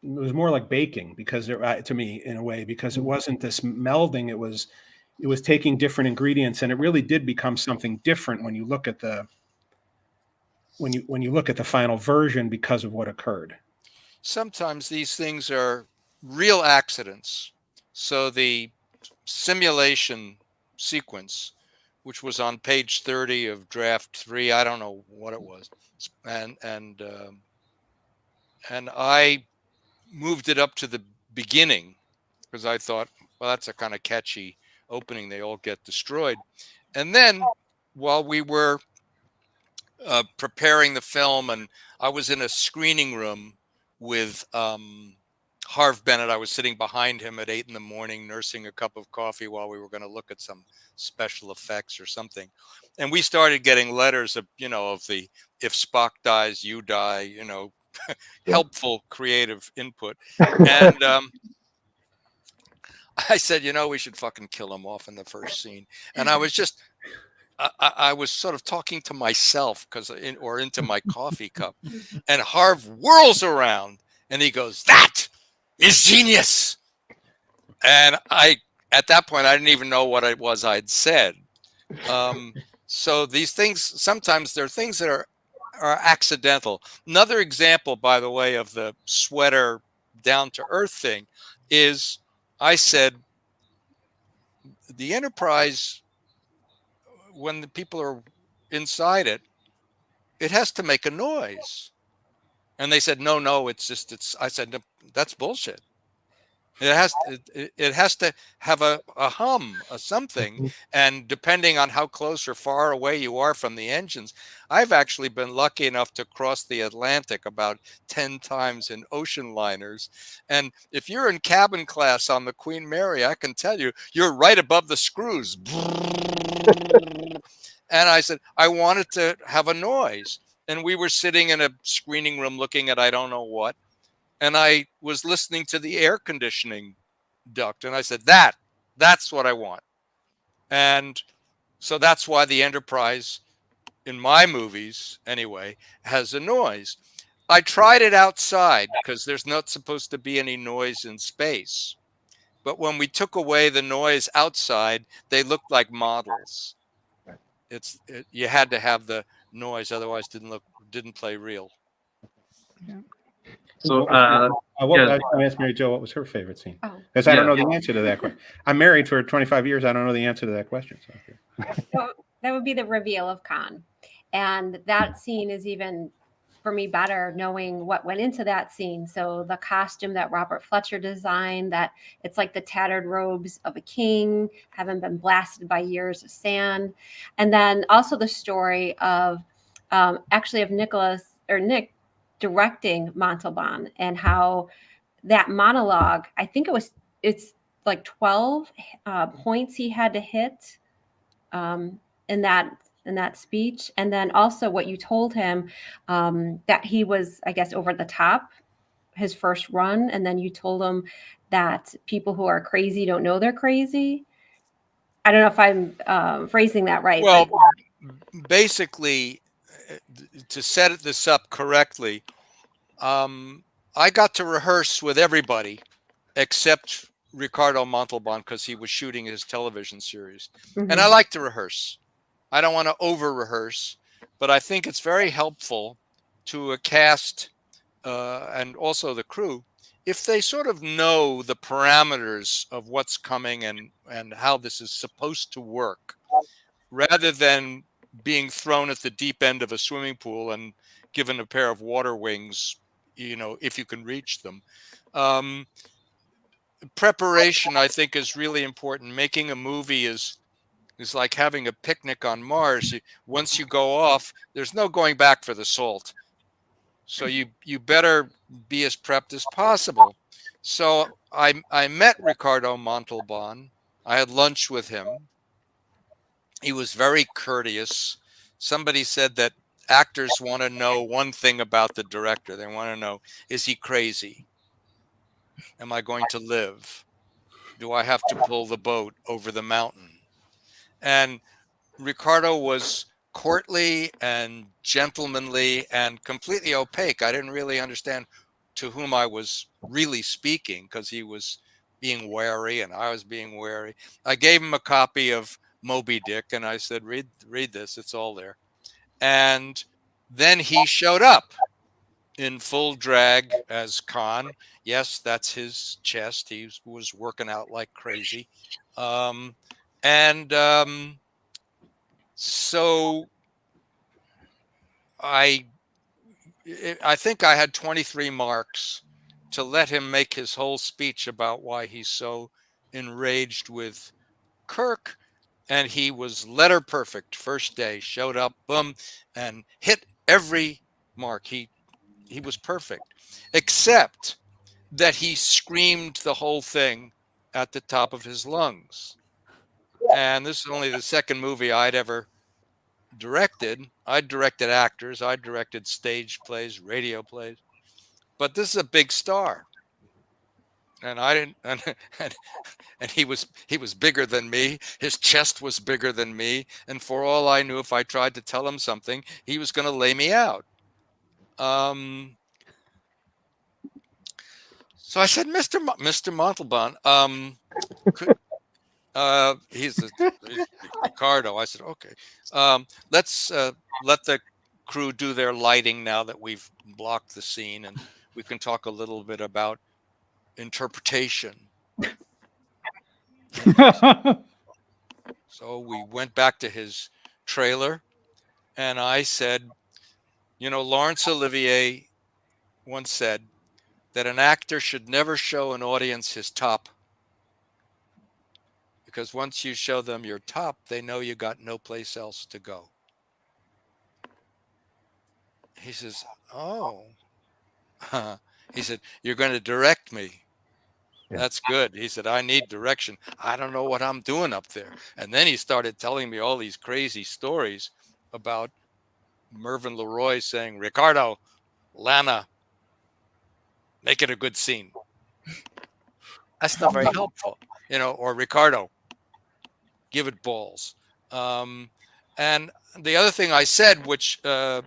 it was more like baking, because to me, in a way, because it wasn't this melding. It was taking different ingredients, and it really did become something different when you look at the final version, because of what occurred. Sometimes these things are real accidents. So the simulation sequence, which was on page 30 of draft 3, I don't know what it was, and I moved it up to the beginning because I thought, well, that's a kind of catchy opening. They all get destroyed. And then while we were preparing the film, and I was in a screening room with Harv Bennett. I was sitting behind him at 8 a.m, nursing a cup of coffee while we were going to look at some special effects or something. And we started getting letters of, of the, if Spock dies, you die, helpful creative input. And I said, we should fucking kill him off in the first scene. And I was just, I was sort of talking to myself or into my coffee cup, and Harv whirls around and he goes, "That is genius." And at that point, I didn't even know what it was I'd said. So these things, sometimes they're things that are accidental. Another example, by the way, of the sweater down to earth thing is, I said, the Enterprise, when the people are inside it, it has to make a noise. And they said, no, it's, I said, no, that's bullshit. It has to have a hum, a something. And depending on how close or far away you are from the engines, I've actually been lucky enough to cross the Atlantic about 10 times in ocean liners. And if you're in cabin class on the Queen Mary, I can tell you, you're right above the screws. And I said, I wanted to have a noise. And we were sitting in a screening room looking at I don't know what. And I was listening to the air conditioning duct. And I said, that's what I want. And so that's why the Enterprise, in my movies anyway, has a noise. I tried it outside because there's not supposed to be any noise in space. But when we took away the noise outside, they looked like models. You had to have the noise, otherwise didn't play real. Yeah. So I asked Mary Jo what was her favorite scene, because I don't know the answer to that question. I'm married for 25 years. I don't know the answer to that question. So that would be the reveal of Khan, and that scene is even, for me, better knowing what went into that scene. So the costume that Robert Fletcher designed, that it's like the tattered robes of a king, having been blasted by years of sand. And then also the story of Nick directing Montalban, and how that monologue, I think it's like 12 points he had to hit in that speech. And then also what you told him, that he was, I guess, over the top his first run. And then you told him that people who are crazy don't know they're crazy. I don't know if I'm phrasing that right. Well, basically, to set this up correctly, I got to rehearse with everybody except Ricardo Montalban, because he was shooting his television series. Mm-hmm. And I like to rehearse. I don't want to over rehearse, but I think it's very helpful to a cast and also the crew, if they sort of know the parameters of what's coming and how this is supposed to work, rather than being thrown at the deep end of a swimming pool and given a pair of water wings, if you can reach them. Preparation, I think, is really important. Making a movie is It's like having a picnic on Mars. Once you go off, there's no going back for the salt. So you better be as prepped as possible. So I met Ricardo Montalban. I had lunch with him. He was very courteous. Somebody said that actors want to know one thing about the director. They want to know, is he crazy? Am I going to live? Do I have to pull the boat over the mountain? And Ricardo was courtly and gentlemanly and completely opaque. I didn't really understand to whom I was really speaking because he was being wary and I was being wary. I gave him a copy of Moby Dick and I said, read this, it's all there. And then he showed up in full drag as Khan. Yes, that's his chest. He was working out like crazy. So I think I had 23 marks to let him make his whole speech about why he's so enraged with Kirk. And he was letter perfect. First day, showed up, boom, and hit every mark. He was perfect, except that he screamed the whole thing at the top of his lungs. And this is only the second movie I'd ever directed. I directed actors, I directed stage plays, radio plays, but this is a big star. And I didn't, and he was bigger than me. His chest was bigger than me. And for all I knew, if I tried to tell him something, he was going to lay me out. So I said, Mr. Montalban, he's Ricardo. I said, okay, let's let the crew do their lighting now that we've blocked the scene, and we can talk a little bit about interpretation. So we went back to his trailer, and I said, Laurence Olivier once said that an actor should never show an audience his top, because once you show them your top, they know you got no place else to go. He says, oh. He said, you're going to direct me. Yeah. That's good. He said, I need direction. I don't know what I'm doing up there. And then he started telling me all these crazy stories about Mervyn LeRoy saying, Ricardo, Lana, make it a good scene. That's not very helpful, or Ricardo, give it balls. And the other thing I said, which Mary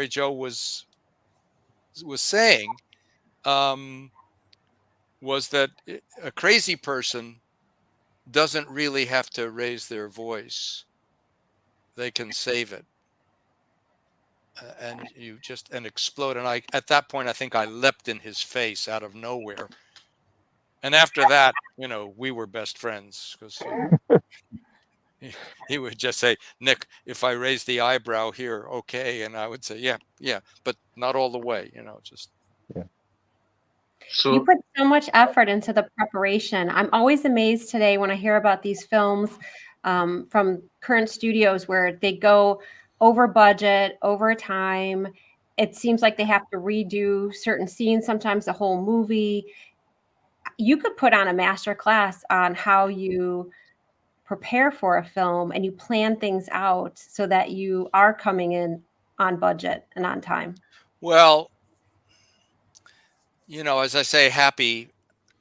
Jo was saying, was that a crazy person doesn't really have to raise their voice. They can save it. And you just explode. And at that point, I think I leapt in his face out of nowhere. And after that, we were best friends, because he would just say, Nick, if I raise the eyebrow here, okay. And I would say, yeah, but not all the way, just. Yeah. So you put so much effort into the preparation. I'm always amazed today when I hear about these films from current studios where they go over budget, over time. It seems like they have to redo certain scenes, sometimes the whole movie. You could put on a master class on how you prepare for a film and you plan things out so that you are coming in on budget and on time. Well, as I say, happy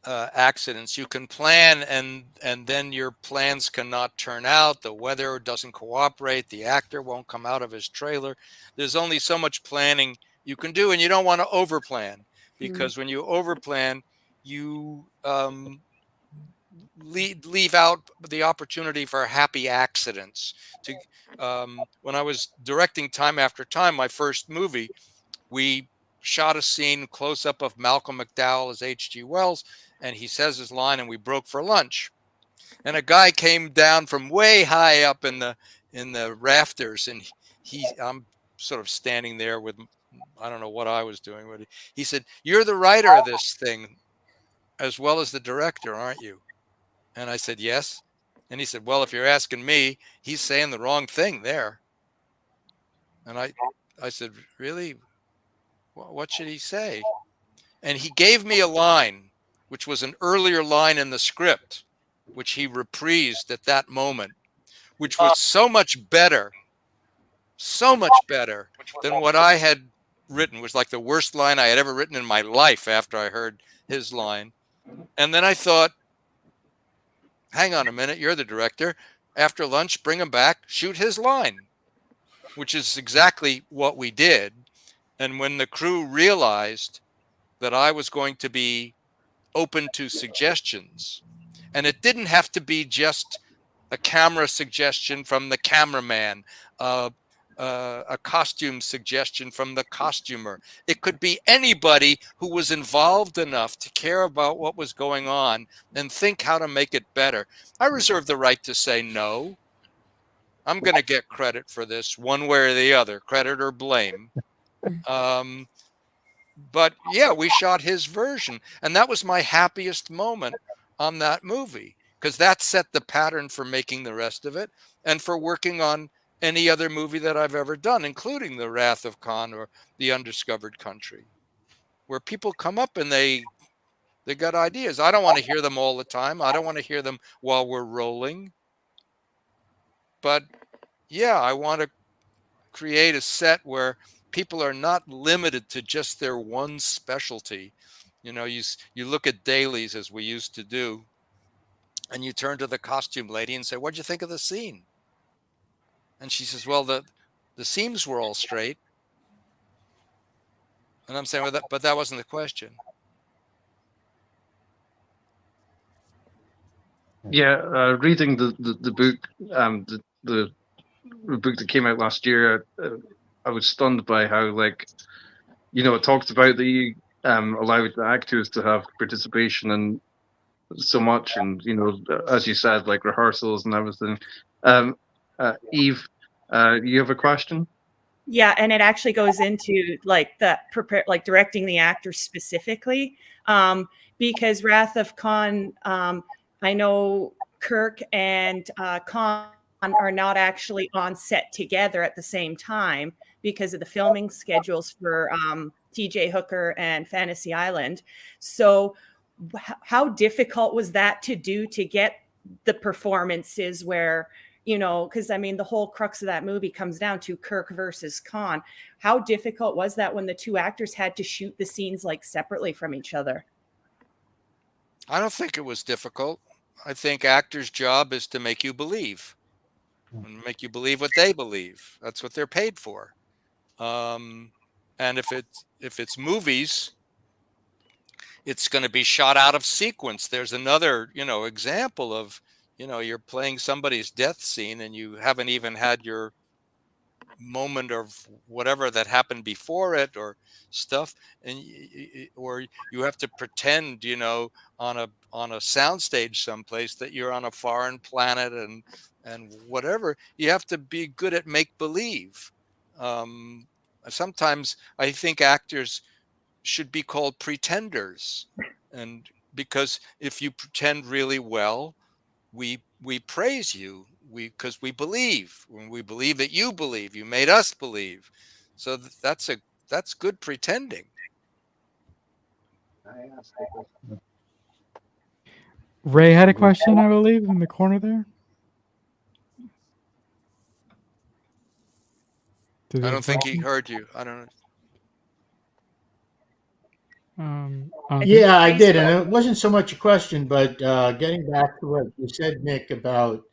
accidents. You can plan and then your plans cannot turn out. The weather doesn't cooperate. The actor won't come out of his trailer. There's only so much planning you can do, and you don't want to overplan, because when you overplan, you leave out the opportunity for happy accidents. When I was directing Time After Time, my first movie, we shot a scene close up of Malcolm McDowell as H.G. Wells, and he says his line, and we broke for lunch. And a guy came down from way high up in the rafters, and I'm sort of standing there with, I don't know what I was doing, but he said, "You're the writer of this thing as well as the director, aren't you?" And I said, "Yes." And he said, well, if you're asking me, he's saying the wrong thing there. And I said, really? What should he say? And he gave me a line, which was an earlier line in the script, which he reprised at that moment, which was so much better than what I had written. It was like the worst line I had ever written in my life after I heard his line. And then I thought, hang on a minute, you're the director. After lunch, bring him back, shoot his line, which is exactly what we did. And when the crew realized that I was going to be open to suggestions, and it didn't have to be just a camera suggestion from the cameraman, a costume suggestion from the costumer. It could be anybody who was involved enough to care about what was going on and think how to make it better. I reserve the right to say no. I'm going to get credit for this one way or the other, credit or blame. But yeah, we shot his version, and that was my happiest moment on that movie, because that set the pattern for making the rest of it and for working on any other movie that I've ever done, including The Wrath of Khan or The Undiscovered Country, where people come up and they got ideas. I don't want to hear them all the time. I don't want to hear them while we're rolling. But yeah, I want to create a set where people are not limited to just their one specialty. You know, you look at dailies, as we used to do, and you turn to the costume lady and say, what'd you think of the scene? And she says, well, the seams were all straight. And I'm saying, well, but that wasn't the question. Yeah, reading the book, the book that came out last year, I was stunned by how, like, you know, it talked about that you allowed the actors to have participation in so much, and you know, as you said, like rehearsals and everything. Eve, you have a question? Yeah, and it actually goes into like directing the actor specifically, because Wrath of Khan, I know Kirk and Khan are not actually on set together at the same time because of the filming schedules for TJ Hooker and Fantasy Island. So how difficult was that to do, to get the performances where, you know, because I mean, the whole crux of that movie comes down to Kirk versus Khan. How difficult was that when the two actors had to shoot the scenes like separately from each other? I don't think it was difficult. I think actors' job is to make you believe, and make you believe what they believe. That's what they're paid for. And if it's movies, it's going to be shot out of sequence. There's another, you know, example of, you know, you're playing somebody's death scene and you haven't even had your moment of whatever that happened before it or stuff, and or you have to pretend, you know, on a soundstage someplace that you're on a foreign planet and whatever. You have to be good at make believe. Sometimes I think actors should be called pretenders, and because if you pretend really well, we praise you, because we believe, when we believe that you believe, you made us believe. So that's good pretending. Ray had a question, I believe, in the corner there. I don't think he heard you. I don't know. Yeah, I did, and it wasn't so much a question, but getting back to what you said, Nick, about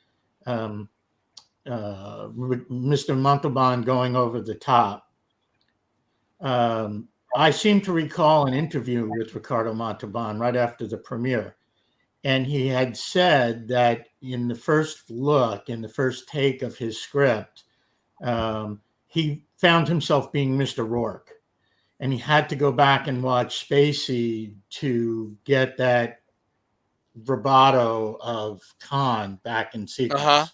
Mr. Montalban going over the top. I seem to recall an interview with Ricardo Montalban right after the premiere, and he had said that in the first look, in the first take of his script, he found himself being Mr. Rourke. And he had to go back and watch Spacey to get that vibrato of Khan back in sequence.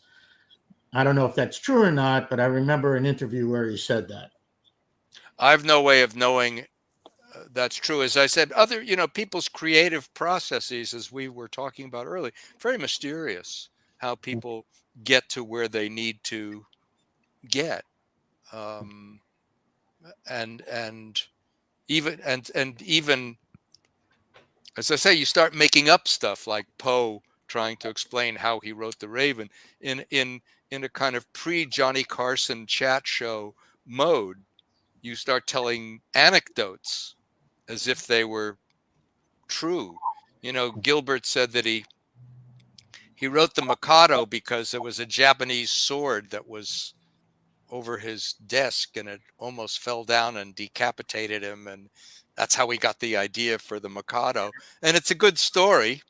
I don't know if that's true or not, but I remember an interview where he said that. I have no way of knowing that's true. As I said, other, you know, people's creative processes, as we were talking about earlier, very mysterious. how people get to where they need to get. And even, as I say, you start making up stuff like Poe trying to explain how he wrote The Raven in a kind of pre-Johnny Carson chat show mode. You start telling anecdotes as if they were true. Gilbert said that he wrote the Mikado because there was a Japanese sword that was over his desk and it almost fell down and decapitated him, and that's how he got the idea for the Mikado. And it's a good story,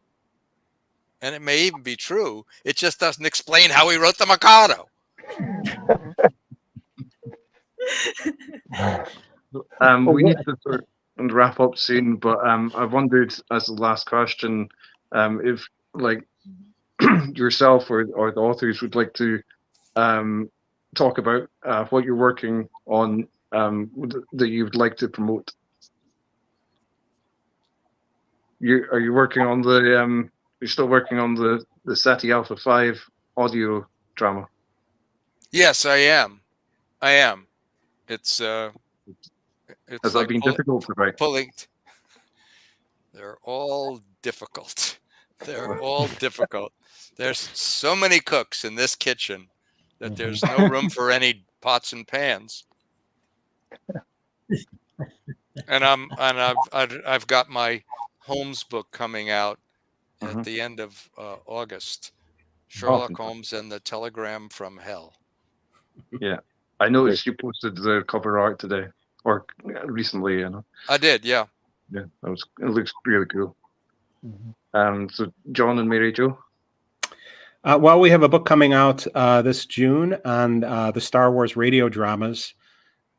and it may even be true. It just doesn't explain how he wrote the Mikado. We need to sort of wrap up soon, but I wondered, as the last question, if like yourself or the authors would like to talk about what you're working on that you'd like to promote. Are you working on the you're still working on the SETI Alpha 5 audio drama? Yes, I am. It's Has that been difficult to write? They're all difficult. They're all difficult. There's so many cooks in this kitchen that there's no room for any pots and pans. And I've got my Holmes book coming out at the end of August. Sherlock Holmes and the Telegram from Hell. Yeah, I noticed you posted the cover art today, or recently. I did, yeah. Yeah, it looks really cool. So John and Mary Jo. Well, we have a book coming out this June on the Star Wars radio dramas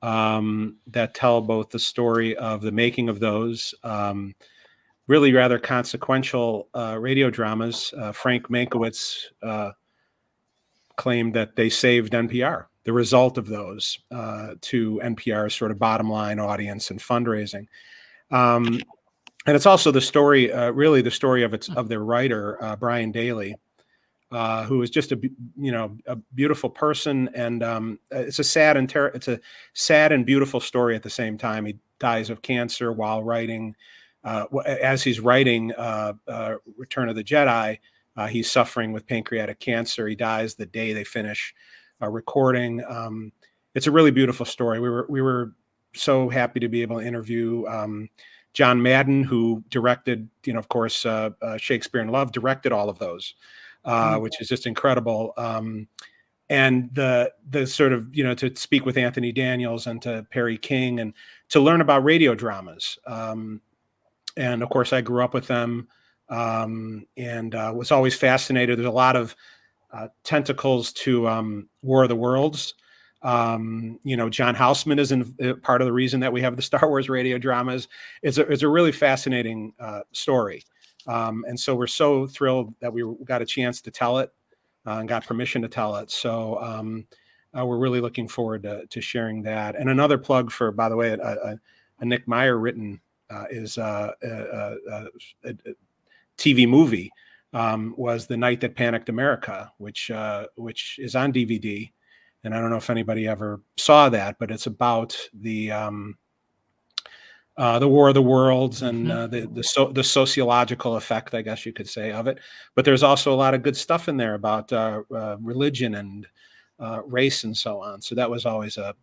that tell both the story of the making of those really rather consequential radio dramas. Frank Mankiewicz claimed that they saved NPR, the result of those, to NPR's sort of bottom line audience and fundraising. And it's also the story, really the story of their writer, Brian Daley, who is just a beautiful person, and it's a sad and beautiful story at the same time. He dies of cancer while writing. As he's writing Return of the Jedi, he's suffering with pancreatic cancer. He dies the day they finish recording. It's a really beautiful story. We were so happy to be able to interview John Madden, who directed, of course, Shakespeare in Love, directed all of those. Which is just incredible. And the sort of, to speak with Anthony Daniels and to Perry King and to learn about radio dramas. And of course, I grew up with them and was always fascinated. There's a lot of tentacles to War of the Worlds. John Houseman is part of the reason that we have the Star Wars radio dramas. It's a really fascinating story. And so we're so thrilled that we got a chance to tell it and got permission to tell it. So we're really looking forward to sharing that. And another plug for, by the way, a Nick Meyer written is a TV movie was The Night That Panicked America, which is on DVD. And I don't know if anybody ever saw that, but it's about the War of the Worlds and the sociological effect, I guess you could say, of it. But there's also a lot of good stuff in there about religion and race and so on. So that was always I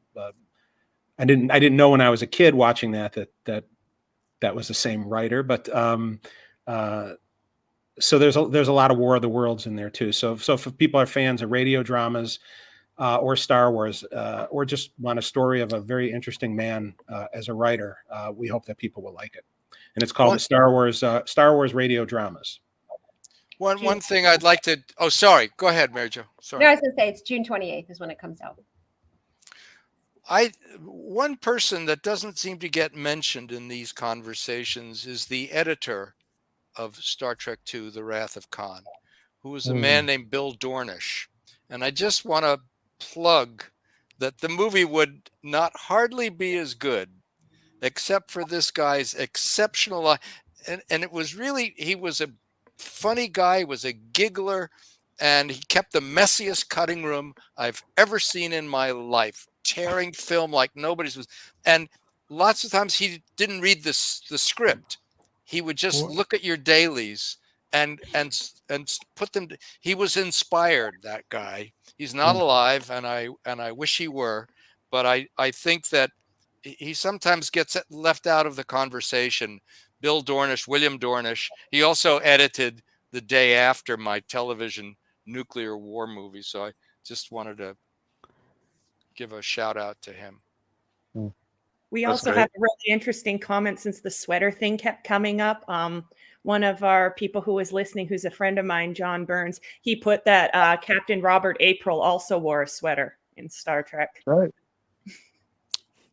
didn't know when I was a kid watching that was the same writer. But so there's a lot of War of the Worlds in there too. So if people are fans of radio dramas or Star Wars, or just want a story of a very interesting man as a writer, we hope that people will like it. And it's called the Star Wars radio dramas. One thing I'd like to. Oh, sorry. Go ahead, Mary Jo. Sorry. No, I was going to say it's June 28th is when it comes out. One person that doesn't seem to get mentioned in these conversations is the editor of Star Trek II: The Wrath of Khan, who was a man named Bill Dornish. And I just want to plug that the movie would not hardly be as good except for this guy's exceptional and it was really, he was a funny guy, was a giggler, and he kept the messiest cutting room I've ever seen in my life, tearing film like nobody's was. And lots of times he didn't read the script. He would just look at your dailies and put them. He was inspired, that guy. He's not alive, and I wish he were, but I think that he sometimes gets left out of the conversation. Bill Dornish, William Dornish. He also edited The Day After, my television nuclear war movie. So I just wanted to give a shout out to him. We also have a really interesting comment since the sweater thing kept coming up. One of our people who was listening, who's a friend of mine, John Burns, he put that Captain Robert April also wore a sweater in Star Trek. Right.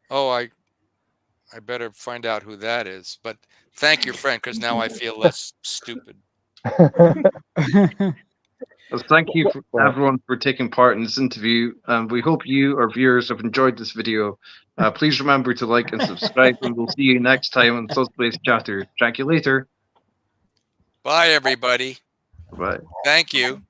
Oh, I better find out who that is. But thank you, friend, because now I feel less stupid. Well, thank you everyone for taking part in this interview. We hope you, our viewers, have enjoyed this video. Please remember to like and subscribe, and we'll see you next time on Subspace Chatter. Thank you later. Bye, everybody. Bye. Thank you.